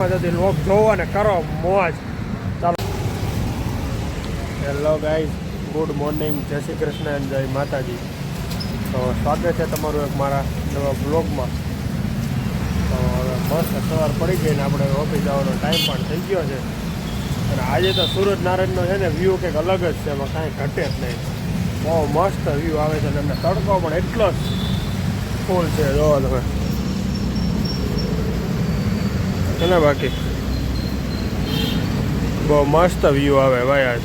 લોક જોવો ને કરો મોજ. ચાલો. હેલો ગાઈઝ, ગુડ મોર્નિંગ, જય શ્રી કૃષ્ણ અને જય માતાજી. તો સ્વાગત છે તમારું એક મારા નવા બ્લોગમાં. તો હવે મસ્ત સવાર પડી ગઈ ને આપણે ઓફિસ જવાનો ટાઈમ પણ થઈ ગયો છે. અને આજે તો સૂરજ નારાયણનો છે ને વ્યૂ કંઈક અલગ જ છે, એમાં કાંઈ ઘટે જ નહીં. બહુ મસ્ત વ્યૂ આવે છે અને એમને તડકો પણ એટલો જ ફૂલ છે. જોવો તમે ને, બાકી બહુ મસ્ત વ્યૂ આવે ભાઈ આજ.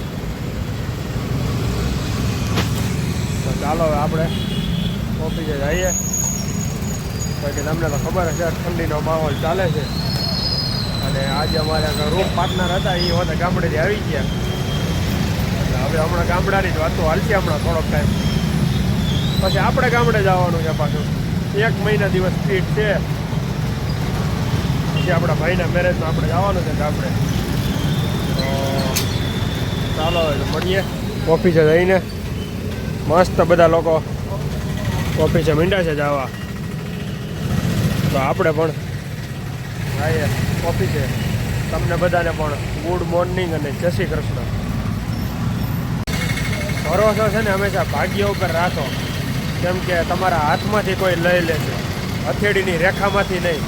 તો ચાલો હવે આપણે ઓફિસે જઈએ. બાકી તમને તો ખબર હશે ઠંડીનો માહોલ ચાલે છે. અને આજે અમારે રૂમ પાર્ટનર હતા, એ હોતે ગામડેથી આવી ગયા. એટલે હવે હમણાં ગામડાની જ વાતો હાલશે હમણાં થોડોક ટાઈમ પછી આપણે ગામડે જવાનું છે. પાછું 1 મહિના દિવસ ફીટ છે. પછી આપણા ભાઈના મેરેજમાં આપણે જવાનું છે ગામડે. તો ચાલો હવે મળીએ ઓફિસે જઈને. મસ્ત બધા લોકો ઓફિસે માંડ્યા છે જવા. તો આપણે પણ આવીએ ઓફિસે. તમને બધાને પણ ગુડ મોર્નિંગ અને જય શ્રી કૃષ્ણ. ભરોસો છે ને હંમેશા ભાગ્ય ઉપર રાખો, કેમ કે તમારા હાથમાંથી કોઈ લઈ લેશે, હથેળીની રેખામાંથી નહીં.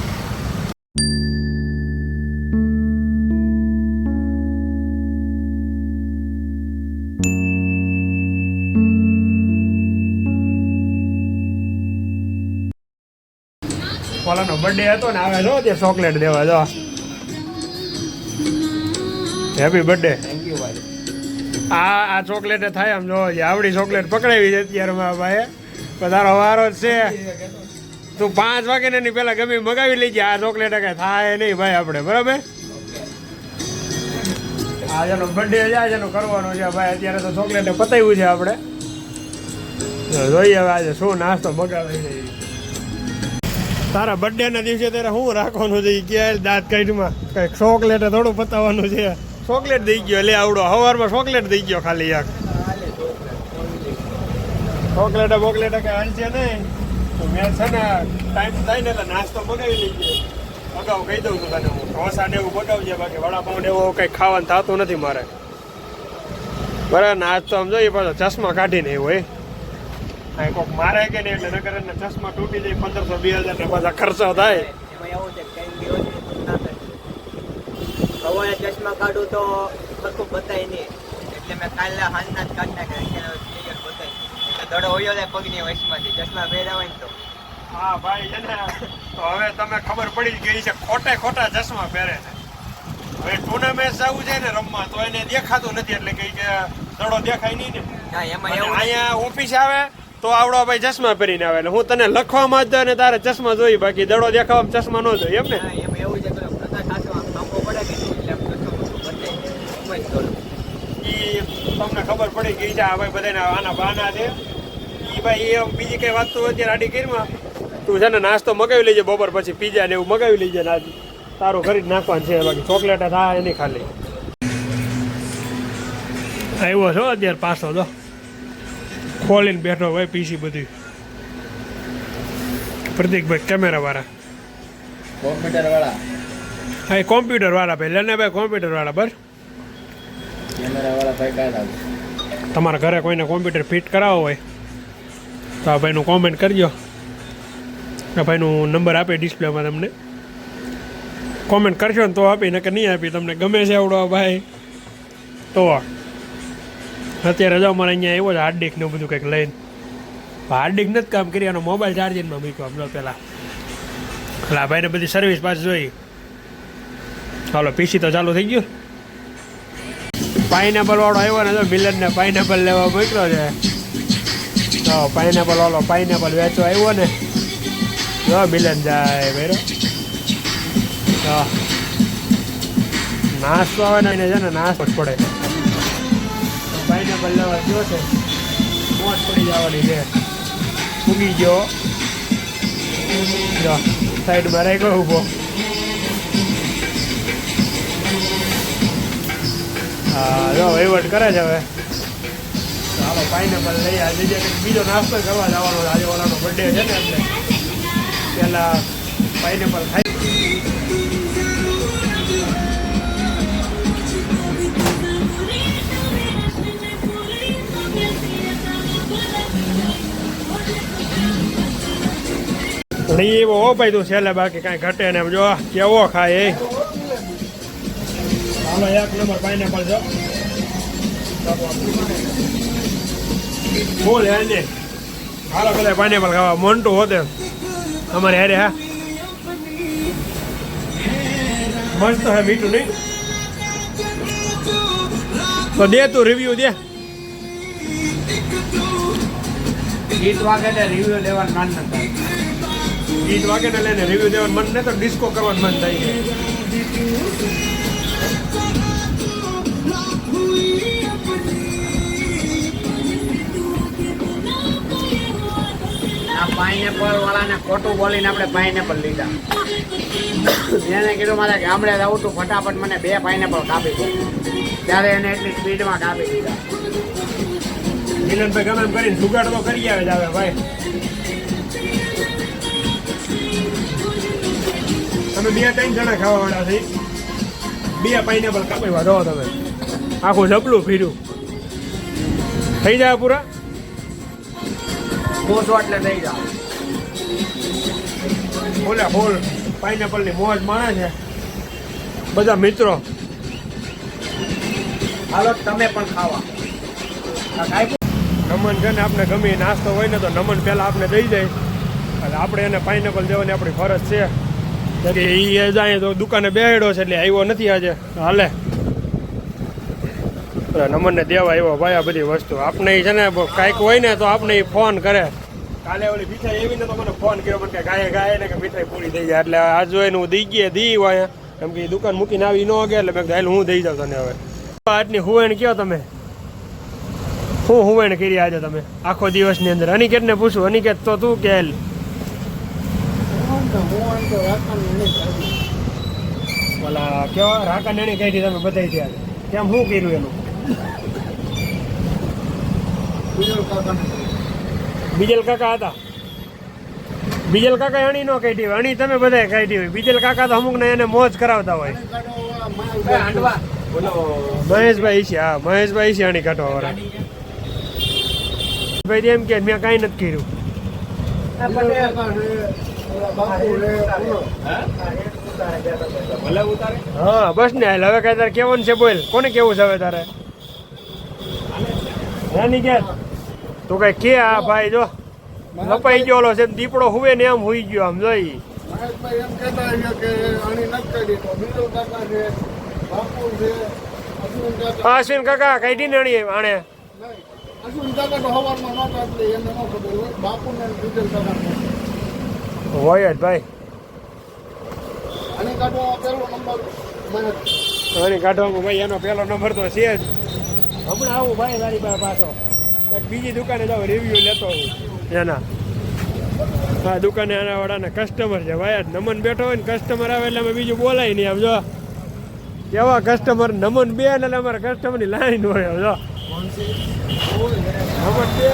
ઓલાનો બર્થડે હતો ને, આવે જો તે ચોકલેટ દેવા. જો હેપી બર્થડે. થેન્ક યુ ભાઈ. આ ચોકલેટ થાય આમ જો, આવડી ચોકલેટ પકડાવી છે અત્યારે મારા ભાઈએ. તારો વારો જ છે. તું 5 વાગ્યા ની પેલા ગમે મગાવી લેજે. આ ચોકલેટ કઈ થાય નહીં ભાઈ આપણે, બરાબર? આ જેનો બર્થડે છે, જેનો કરવાનો છે ભાઈ. અત્યારે તો ચોકલેટ પતાવ્યું છે આપણે. જોઈએ હવે આજે શું નાસ્તો મગાવી છે. તારા બર્થડે ના દિવસે ત્યારે શું રાખવાનું છે કે દાંત કાઢમાં કઈ ચોકલેટ થોડું પતાવવાનું છે. ચોકલેટ દઈ ગયો લે આવડો, સવારમાં ચોકલેટ દઈ ગયો ખાલી એક. ચોકલેટ બોકલેટ કઈ હાલશે નહીં. મેં છે ને ટાઈમ થાય ને એટલે નાસ્તો મગાવી લઈએ. અગાઉ કહી દઉં છું તને, હું ઢોસા ને એવું મગાવજે. બાકી વડાપાઉં ને એવું કંઈ ખાવાનું થતું નથી મારે, બરાબર? નાસ્તો આમ જોઈએ પાછો ચશ્મા કાઢીને એવું હોય. અહીં કોઈક મારે કે નહીં એટલે નગર ને ચશ્મા તૂટી જાય, 1500-2000 ને પાછા ખર્ચો થાય. એમાં એવું છે કે સવારે ચશ્મા કાઢું તો સરખું બતાય નહીં, એટલે મેં કાલે હાલના જ કાઢ નાખ્યા. બતાય દડો હોયો જાય પગની વચમાંથી ચશ્મા પહેરાવાય ને તો. હા ભાઈ છે ને, તો હવે તમે ખબર પડી જ ગઈ છે, ખોટા ચશ્મા પહેરે છે. હવે ટુર્નામેન્ટ જવું છે ને રમવા, તો એને દેખાતું નથી, એટલે કઈ કે દડો દેખાય નહીં ને. એમાં એવું અહીંયા ઓફિસ આવે તો આવડો ભાઈ ચશ્મા પહેરીને આવે. એટલે હું તને લખવામાં જ અને તારે ચશ્મા જોઈ, બાકી દડો દેખાવામાં ચશ્મા ન જોઈએ, એમ ને? એમાં એવું છે કે પ્રકાશ આંખો પડે કે તમને ખબર પડી ગઈ છે. આ ભાઈ બધાને આના બહાના છે. એ ભાઈ એ બીજી કઈ વાત તો અત્યારે આડી કરીમાં તું છે ને નાસ્તો મગાવી લેજે. બપોર પછી પીઝા ને એવું મગાવી લેજે ને આજ તારું ખરીદ નાખવાનું છે. બાકી ચોકલેટ થાય એની ખાલી. આવ્યો છો અત્યારે પાછો જો ખોલીને બેઠો ભાઈ પીસી બધી. પ્રતિકભાઈ કેમેરા વાળા, કોમ્પ્યુટર વાળા. હા, કોમ્પ્યુટર વાળા ભાઈ. લેને ભાઈ કોમ્પ્યુટર વાળા. બસ કેમેરા વાળા ભાઈ કાઢ આવે. તમારા ઘરે કોઈને કોમ્પ્યુટર ફિટ કરાવવો હોય તો આ ભાઈનું કોમેન્ટ કરજો. આ ભાઈનું નંબર આપે ડિસ્પ્લેમાં, તમને કોમેન્ટ કરશો ને તો આપી, નકર નહીં આપી. તમને ગમે છે આવડો ભાઈ તો. અત્યારે જો અમારે અહીંયા આવ્યો છે હાર્ડડિસ્ક ને બધું કંઈક લઈને. હાર્ડડિસ્ક નથી કામ કરી, આનો મોબાઈલ ચાર્જિંગમાં મૂક્યો હમણાં પહેલાં. એટલે આ ભાઈને બધી સર્વિસ પાછી જોઈ. ચાલો પીસી તો ચાલુ થઈ ગયું. પાઇનેપલ વાળો આવ્યો ને, તો મિલનને પાઇનેપલ લેવા મોકલ્યો છે. તો પાઇનેપલ વાળો પાઇનેપલ વેચવા આવ્યો ને, જો મિલન જાય બરો. તો નાસ્તો આવે ને એને છે ને નાસ્તો જ પડે. પાઇનેપલ લેવા ગયો છે, મોજ પડી જવાની છે. ઉગી ગયો, જો સાઈડમાં રહી ગયો ઊભો. હા જો વહીવટ કરે છે હવે. ચાલો પાઇનેપલ લઈ આજે બીજો નાસ્તો કરવા જવાનો. આજે ઓલાનો બર્થડે છે ને, એટલે પહેલાં પાઇનેપલ ખાઈ નહીં એવો હો ભાઈ તું છેલ્લે બાકી કાંઈ ઘટે ને એમ જો કેવો ખાય એ હાલો એક નંબર પાઇનેપલ જો બોલ એને હાલો બધા પાઇનેપલ ખાવા મોન્ટું હોતે અમારે હારે હા મસ્ત હે મીઠું નહીં તો દે તું રિવ્યુ દે ગીત વાગે ને રિવ્યુ લેવાનું મન ન થાય ગીત વાગે ને લઈને રિવ્યુ દેવાનું મન ને તો ડિસ્કો કરવાનું મન થાય છે આ પાઇનેપલ વાળાને ખોટું બોલીને આપણે પાઇનેપલ લીધા એને કીધું મારે ગામડે જવું તું ફટાફટ મને 2 પાઇનેપલ કાપી દે ત્યારે એને એટલી સ્પીડમાં કાપી દીધા મિલનભાઈ ગમે એમ કરીને જુગાડ તો કરી આવે જ આવે ભાઈ તમે 2-3 જણા ખાવા વાળા છે 2 પાઇનેપલ કાપી દો તમે આખું જબલું ફીર્યું થઈ જાય પૂરા મોસો એટલે થઈ જાવ બોલે બોલ પાઇનેપલની મોજ માણે છે બધા મિત્રો હાલો તમે પણ ખાવા નમન છે ને આપણે ગમે એ નાસ્તો હોય ને તો નમન પહેલાં આપણે દઈ જાય એટલે આપણે એને પાઇનેપલ દેવાની આપણી ફરજ છે કે એ જાય તો દુકાને બેહાડ્યો છે એટલે આવ્યો નથી આજે હાલે નમનને દેવા આવ્યો ભાઈ આ બધી વસ્તુ આપણે છે ને કાંઈક હોય ને તો આપણે ફોન કરે કાલે ઓલી મીઠાઈ એવી ને તો મને ફોન કર્યો મને કે ગાય ને કે મીઠાઈ પૂરી થઈ જાય એટલે આજ જોઈને હું દઈ અહીંયા કેમ કે દુકાન મૂકીને આવી ન ગયા એટલે મેં હાલ હું દઈ જાઉં તને હવે આજની હુવેણ કયો તમે હું હુવેણ કરી આજે તમે આખો દિવસની અંદર અનિકેતને પૂછું અનિકેત તો તું કે ઓલા કેવા રાકા નેણી કઈ તમે બધાઈ ત્યાં કેમ શું કર્યું એનું બીજલ કાકા હતા બીજલ કાકા અણી નો કાઢી હોય અણી તમે બધા કાઢી હોય બીજલ કાકા તો અમુક ને એને મોજ કરાવતા હોય મહેશભાઈ છે હા મહેશભાઈ છે અણી કાઢવા વાળા ભાઈ એમ કે મેં કાંઈ નથી કર્યું હા બસ ને હાલ હવે કઈ તારે કેવાનું છે બોલ કોને કેવું છે હવે તારે નાની કે તું કઈ કે આ ભાઈ જો લપાઈ ગયો ઓલો છે દીપડો હુવે ને એમ હુઈ ગયો આમ જોઈ અશ્વિન કાકા કાઢી ને અણી આણે હોય જ ભાઈ અને કાઢવામાં ભાઈ એનો પહેલો નંબર તો છે જ હમણાં આવું ભાઈ તારી પાસે પાછો બીજી દુકાને જાવ રિવ્યુ લેતો હોઉં એના હા દુકાને આના વાળાના કસ્ટમર છે ભાઈ નમન બેઠો હોય ને કસ્ટમર આવે એટલે અમે બીજું બોલાય નહીં આમ જો કેવા કસ્ટમર નમન બે એટલે અમારા કસ્ટમરની લાઈન હોય જો નમન બે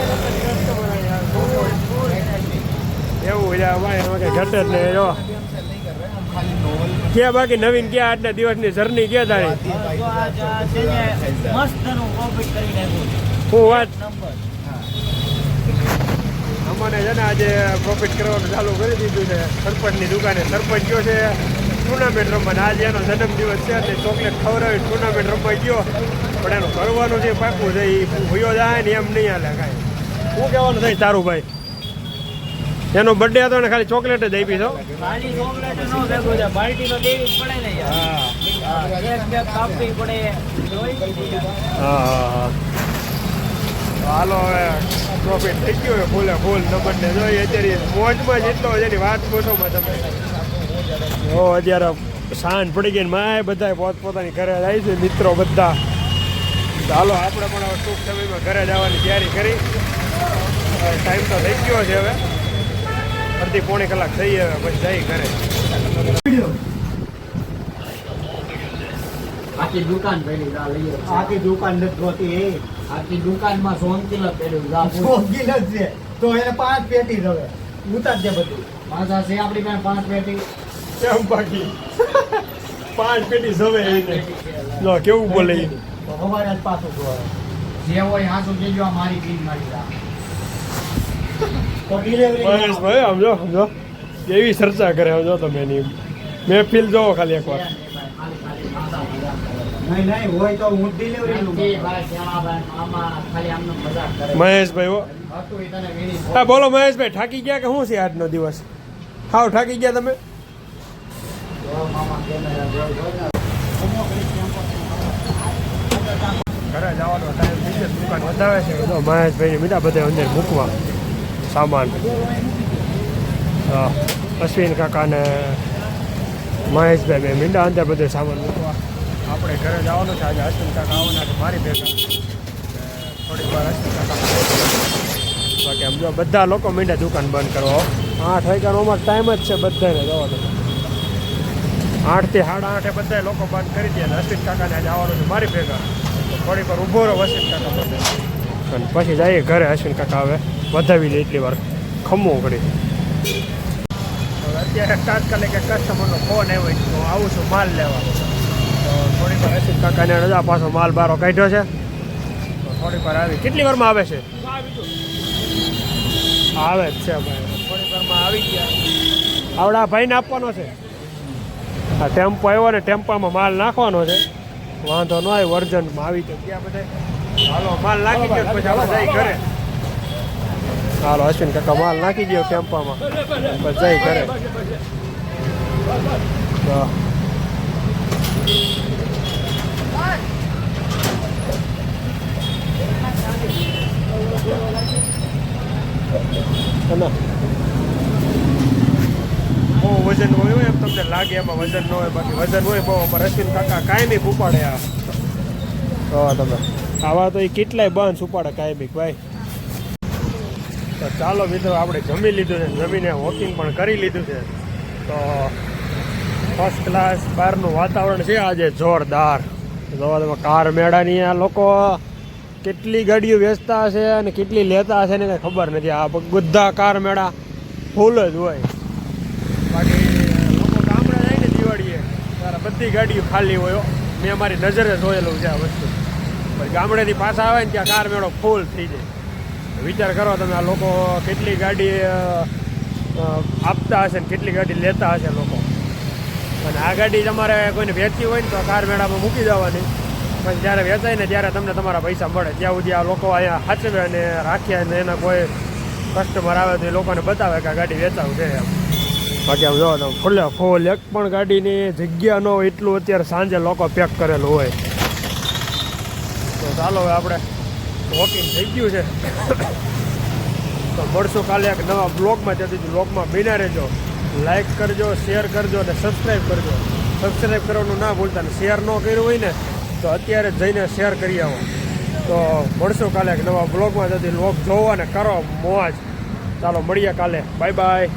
કસ્ટમર એવું છે ભાઈ એમાં કઈ ઘટે જ નહીં જો ક્યાં બાકી નવીન ક્યાં આજના દિવસની જર્ની ક્યાં તારી હું વાત અમને છે ને આજે પ્રોફિટ કરવાનું ચાલુ કરી દીધું છે સરપંચની દુકાને સરપંચ ગયો છે ટુર્નામેન્ટ રમવા આજે એનો જન્મદિવસ છે એટલે ચોકલેટ ખવડાવી ટુર્નામેન્ટ રમવા ગયો પણ એનું કરવાનું જે પાકું છે એ ભૂયો જાય ને એમ નહીં હાલે કાંઈ શું કહેવાનું થાય તારું ભાઈ એનો બર્થડે હતો ને ખાલી ચોકલેટ જ આપી છો હા હાલો હવે પ્રોફિટ થઈ ગયો હોય ફૂલે ફૂલ નંબરને જોઈએ અત્યારે મોજમાં જેટલો જેની વાત પૂછોમાં તમે હો અત્યારે સાંજ પડી ગઈ ને માય બધા પોતપોતાની ઘરે જાય છે મિત્રો બધા હાલો આપણે પણ હવે ટૂંક સમયમાં ઘરે જવાની તૈયારી કરી ટાઈમ તો થઈ ગયો છે હવે અડધી પોણી કલાક થઈ હવે પછી જઈ ઘરે આખી દુકાન પેલી આખી દુકાન નથી જોતી આખી દુકાનમાં સોમકીલ પેલું શોખીન જ છે તો એને 5 પેટી રવે ઉતાર દે બધું પાછા છે આપણી પાસે 5 પેટી કેમ બાકી 5 પેટી જવે એને લો કેવું બોલે તો અમારે આજ પાછું જોવા જે હોય હાસુ દેજો આ મારી ક્લીન મારી જા તો ડિલિવરી મહેશભાઈ સમજો સમજો કેવી ચર્ચા કરે હવે જો તમે એની મહેફિલ જોવો ખાલી એકવાર. નહીં નહીં હોય તો હું ડિલિવરી નું મહેશભાઈ હો. હા બોલો મહેશભાઈ, થાકી ગયા કે શું છે આજનો દિવસ? હાવ થાકી ગયા તમે? ઘરે જવાનો ટાઈમ થઈ ગયો, દુકાન વધારે છે. તો મહેશભાઈને મીઠા બધા અંદર મૂકવા સામાન. અશ્વિન કાકાને મહેશભાઈ બે મીંડા અંદર બધું સામાન મૂકવા. આપણે ઘરે જવાનું છે આજે. અશ્વિન કાકા આવવાના છે મારી ભેગા. થોડીક વાર અશ્વિન કાકા બાકી આમ જો બધા લોકો મીંડા દુકાન બંધ કરવા. 8 વાગ્યાનો અમારો ટાઈમ જ છે બધાને જવાનો. 8 થી 8:30 બધા લોકો બંધ કરી દે. અને અશ્વિન કાકાને આજે આવવાનું છે મારી ભેગા. તો થોડીક વાર ઊભો રહો અશ્વિન કાકા બધે. અને પછી જઈએ ઘરે. અશ્વિન કાકા હવે વધાવી લે એટલી વાર ખમવું ઘડી. અત્યારે તાત્કાલિક એક કસ્ટમરનો ફોન આવ્યો તો આવું છું માલ લેવા. તો થોડીક વાર અશ્વિન કાકાને રજા પાછો માલ બારો કાઢ્યો છે. તો થોડીક વાર આવી. કેટલી વારમાં આવે છે? આવે જ છે ભાઈ. થોડીક વારમાં આવી ગયા. આવડા ભાઈને આપવાનો છે. આ ટેમ્પો આવ્યો ને ટેમ્પામાં માલ નાખવાનો છે. વાંધો ન આવે. વર્જનમાં આવી તો ગયા બધા. હાલો માલ નાખી ગયો પછી આપણે જઈ ઘરે. હાલો અશ્વિન કાકા માલ નાખી ગયો ટેમ્પામાં પછી જઈ ઘરે. બહુ વજન હોય એમ તમને લાગે, એમાં વજન ન હોય. બાકી વજન હોય બહુ. પણ અશ્વિન કાકા કાયમી ઉપાડે. આ તો તમે આવા તો એ કેટલાય બાંધ ઉપાડે કાયમી ભાઈ. તો ચાલો મિત્રો, આપણે જમી લીધું છે. જમીને વોકિંગ પણ કરી લીધું છે. તો ફર્સ્ટ ક્લાસ બહારનું વાતાવરણ છે આજે જોરદાર. જોવા તમે કાર મેળાની આ લોકો કેટલી ગાડીઓ વેચતા હશે અને કેટલી લેતા હશે ને કંઈ ખબર નથી. આ બધા કાર મેળા ફૂલ જ હોય. બાકી લોકો ગામડે જાય ને દિવાળીએ ત્યારે બધી ગાડીઓ ખાલી હોય. મેં મારી નજરે જોયેલું છે આ વસ્તુ. પણ ગામડેથી પાછા આવે ને ત્યાં કાર મેળો ફૂલ થઈ જાય. વિચાર કરો તમે, આ લોકો કેટલી ગાડી આપતા હશે ને કેટલી ગાડી લેતા હશે લોકો. અને આ ગાડી તમારે કોઈને વેચવી હોય ને તો કાર મેળામાં મૂકી જવાની. પછી જ્યારે વેચાય ને ત્યારે તમને તમારા પૈસા મળે. ત્યાં સુધી આ લોકો અહીંયા સાચવે અને રાખ્યા અને એના કોઈ કસ્ટમર આવે તો એ લોકોને બતાવે કે આ ગાડી વેચાવું છે એમ. બાકી આમ જોવો તમે ફૂલે ફૂલ. એક પણ ગાડીની જગ્યા ન હોય એટલું અત્યારે સાંજે લોકો પેક કરેલું હોય. તો ચાલો હવે આપણે વોકિંગ થઈ ગયું છે. તો મળશું કાલે એક નવા બ્લોગમાં. ત્યાં સુધી બ્લોગમાં બન્યા રહેજો. લાઈક કરજો, શેર કરજો અને સબસ્ક્રાઈબ કરજો. સબસ્ક્રાઈબ કરવાનું ના ભૂલતા. ને શેર ન કર્યું હોય ને તો અત્યારે જઈને શેર કરી આવો. તો મળશું કાલે એક નવા બ્લોગમાં. ત્યાંથી બ્લોગ જોવો અને કરો મોજ. ચાલો મળીએ કાલે. Bye bye.